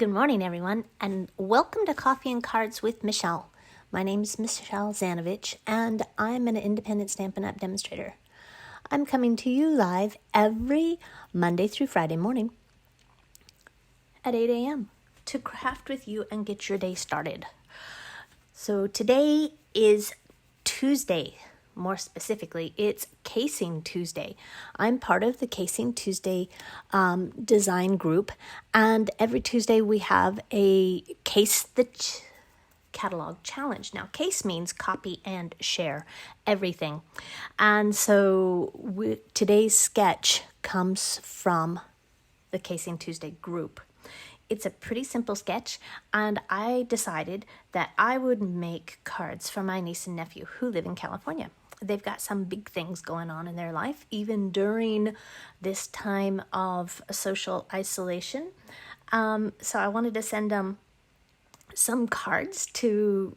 Good morning, everyone, and welcome to Coffee and Cards with Michelle. My name is Michelle Zanovich, and I'm an independent Stampin' Up! Demonstrator. I'm coming to you live every Monday through Friday morning at 8 a.m. to craft with you and get your day started. So today is Tuesday. More specifically, it's Casing Tuesday. I'm part of the Casing Tuesday design group, and every Tuesday we have a Case the Catalog challenge. Now, case means copy and share everything. And so today's sketch comes from the Casing Tuesday group. It's a pretty simple sketch, and I decided that I would make cards for my niece and nephew who live in California. They've got some big things going on in their life, even during this time of social isolation. So I wanted to send them some cards to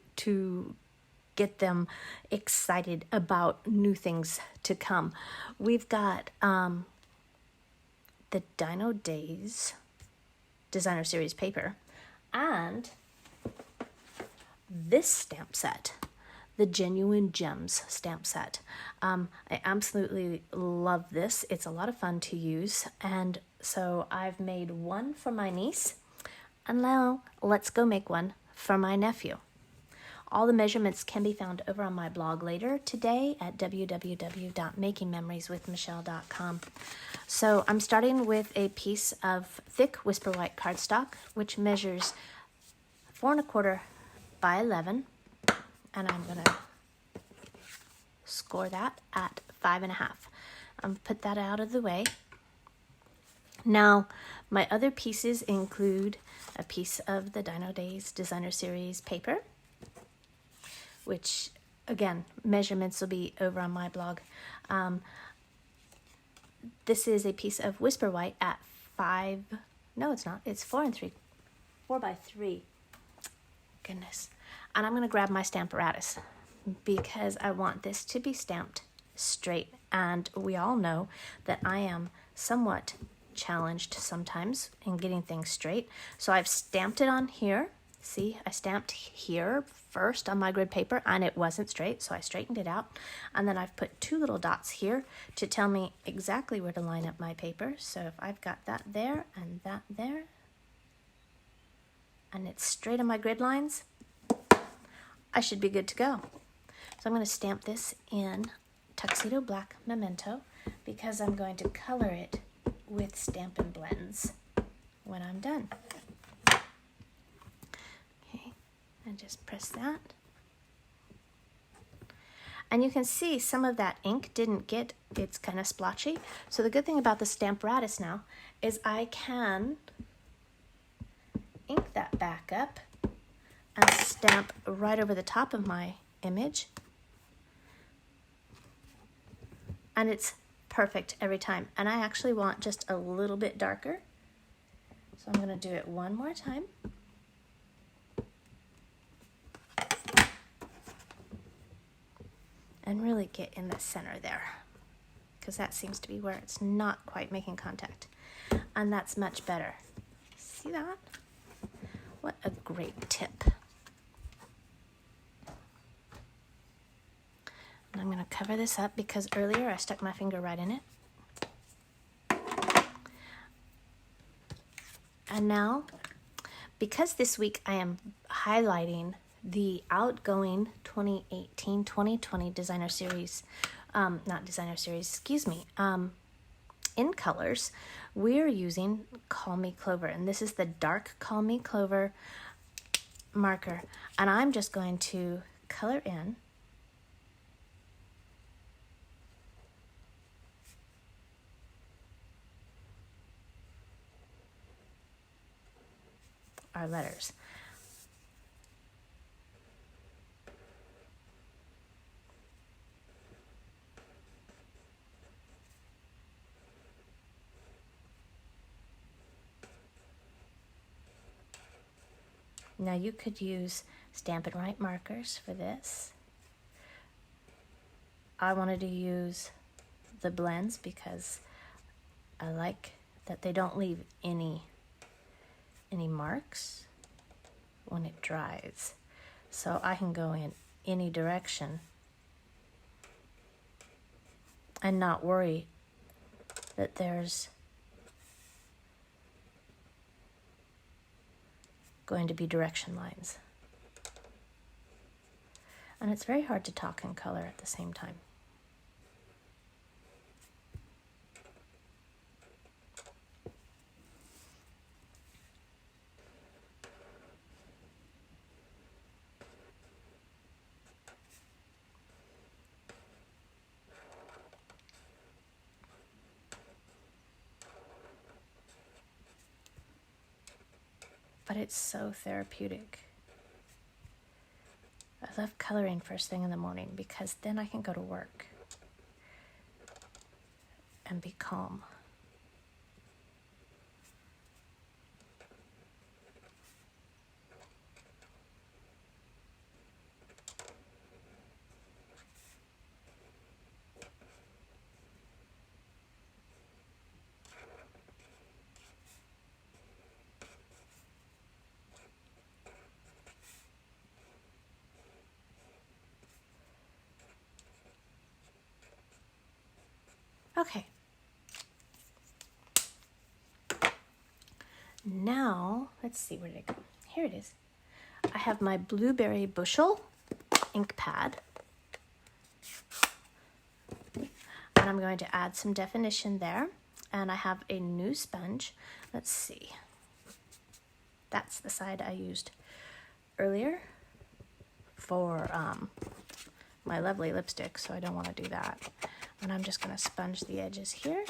get them excited about new things to come. We've got the Dino Days Designer Series paper and this stamp set, the Genuine Gems stamp set. I absolutely love this. It's a lot of fun to use, and so I've made one for my niece, and now let's go make one for my nephew. All the measurements can be found over on my blog later today at www.makingmemorieswithmichelle.com. So I'm starting with a piece of thick Whisper White cardstock, which measures 4 1/4 by 11, and I'm going to score that at 5 1/2. Put that out of the way. Now, my other pieces include a piece of the Dino Days Designer Series paper, which, again, measurements will be over on my blog. This is a piece of Whisper White at 5, no it's not, it's 4 by 3. Goodness. And I'm going to grab my Stamparatus because I want this to be stamped straight. And we all know that I am somewhat challenged sometimes in getting things straight. So I've stamped it on here. See, I stamped here first on my grid paper and it wasn't straight, so I straightened it out. And then I've put 2 little dots here to tell me exactly where to line up my paper. So if I've got that there and that there, and it's straight on my grid lines, I should be good to go. So I'm going to stamp this in Tuxedo Black Memento because I'm going to color it with Stampin' Blends when I'm done. And just press that. And you can see some of that ink didn't get, it's kind of splotchy. So the good thing about the Stamparatus now is I can ink that back up and stamp right over the top of my image. And it's perfect every time. And I actually want just a little bit darker. So I'm going to do it one more time. And really get in the center there, because that seems to be where it's not quite making contact. And that's much better. See that? What a great tip. And I'm going to cover this up because earlier I stuck my finger right in it. And now, because this week I am highlighting the outgoing 2018-2020 designer series, in colors, we're using Call Me Clover, and this is the dark Call Me Clover marker, and I'm just going to color in our letters. Now you could use Stampin' Write markers for this. I wanted to use the blends because I like that they don't leave any any marks when it dries. So I can go in any direction and not worry that there's going to be direction lines. And it's very hard to talk in color at the same time. But it's so therapeutic. I love coloring first thing in the morning because then I can go to work and be calm. Okay. Now, let's see, where did it go? Here it is. I have my blueberry bushel ink pad. And I'm going to add some definition there. And I have a new sponge. Let's see. That's the side I used earlier for my lovely lipstick, so I don't want to do that. And I'm just going to sponge the edges here.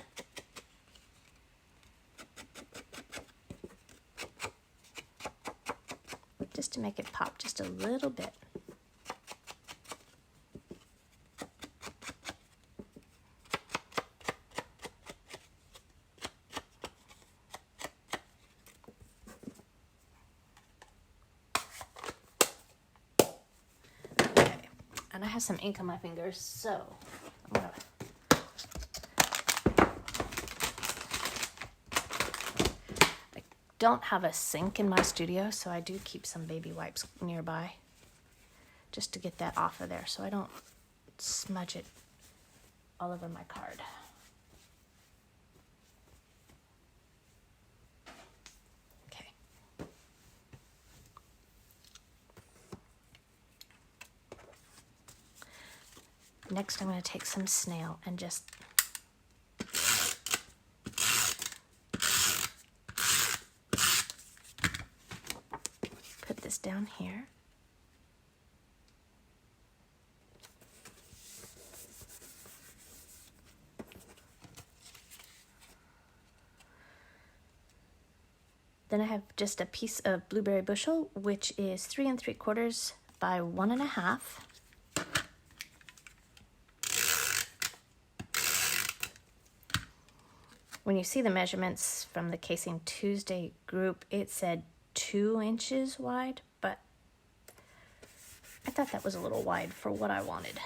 Just to make it pop just a little bit. Okay, and I have some ink on my fingers, so I'm gonna don't have a sink in my studio, so I do keep some baby wipes nearby just to get that off of there so I don't smudge it all over my card. Okay. Next, I'm going to take some snail and just this down here. Then I have just a piece of blueberry bushel, which is 3 3/4 by 1 1/2. When you see the measurements from the Casing Tuesday group, it said 2 inches wide, but I thought that was a little wide for what I wanted.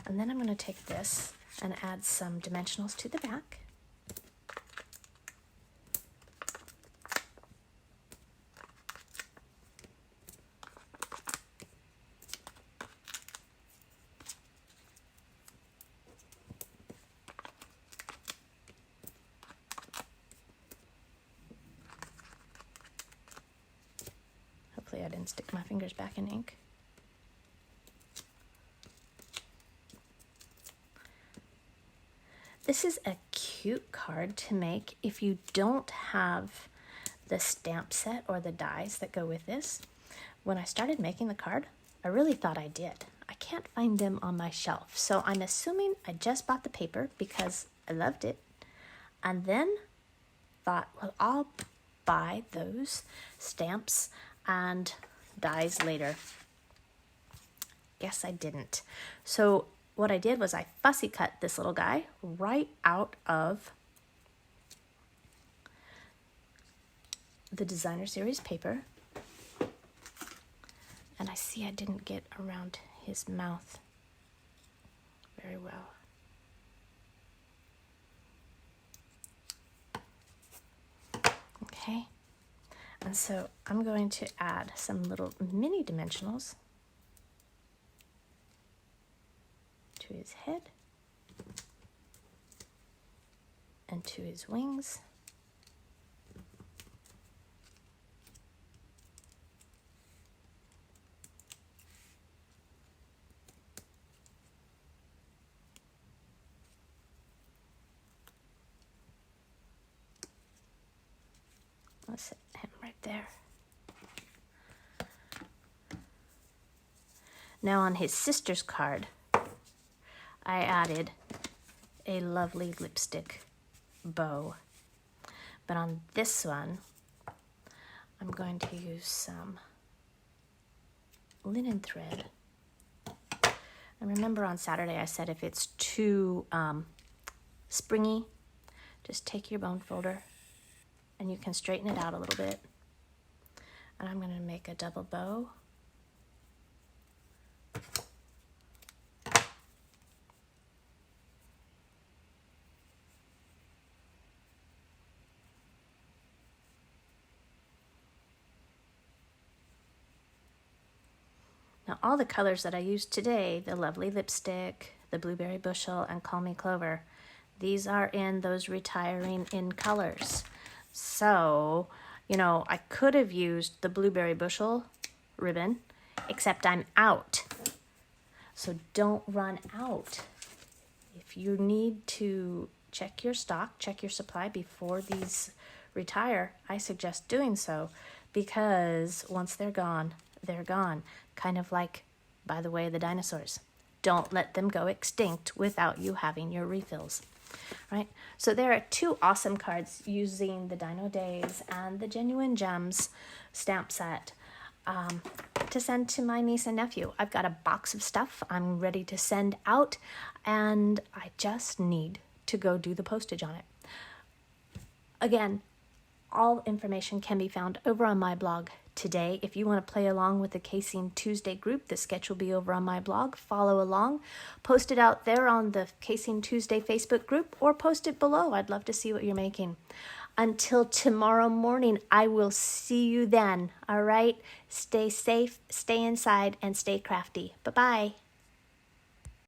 And then I'm going to take this and add some dimensionals to the back. Hopefully I didn't stick my fingers back in ink. This is a cute card to make if you don't have the stamp set or the dies that go with this. When I started making the card, I really thought I did. I can't find them on my shelf, so I'm assuming I just bought the paper because I loved it, and then thought, well, I'll buy those stamps and dies later. Guess I didn't. So what I did was I fussy cut this little guy right out of the designer series paper. And I see I didn't get around his mouth very well. Okay. Okay, and so I'm going to add some little mini dimensionals to his head and to his wings. Let's set him right there. Now on his sister's card, I added a lovely lipstick bow. But on this one, I'm going to use some linen thread. And remember on Saturday I said if it's too springy, just take your bone folder and you can straighten it out a little bit. And I'm going to make a double bow. Now all the colors that I used today, the lovely lipstick, the blueberry bushel, and call me clover, these are in those retiring in colors. So, you know, I could have used the blueberry bushel ribbon, except I'm out. So don't run out. If you need to check your stock, check your supply before these retire, I suggest doing so, because once they're gone, they're gone. Kind of like, by the way, the dinosaurs. Don't let them go extinct without you having your refills. Right? So there are two awesome cards using the Dino Days and the Genuine Gems stamp set to send to my niece and nephew. I've got a box of stuff I'm ready to send out, and I just need to go do the postage on it. Again, all information can be found over on my blog today. If you want to play along with the Casing Tuesday group, the sketch will be over on my blog. Follow along. Post it out there on the Casing Tuesday Facebook group, or post it below. I'd love to see what you're making. Until tomorrow morning, I will see you then. All right? Stay safe, stay inside, and stay crafty. Bye-bye.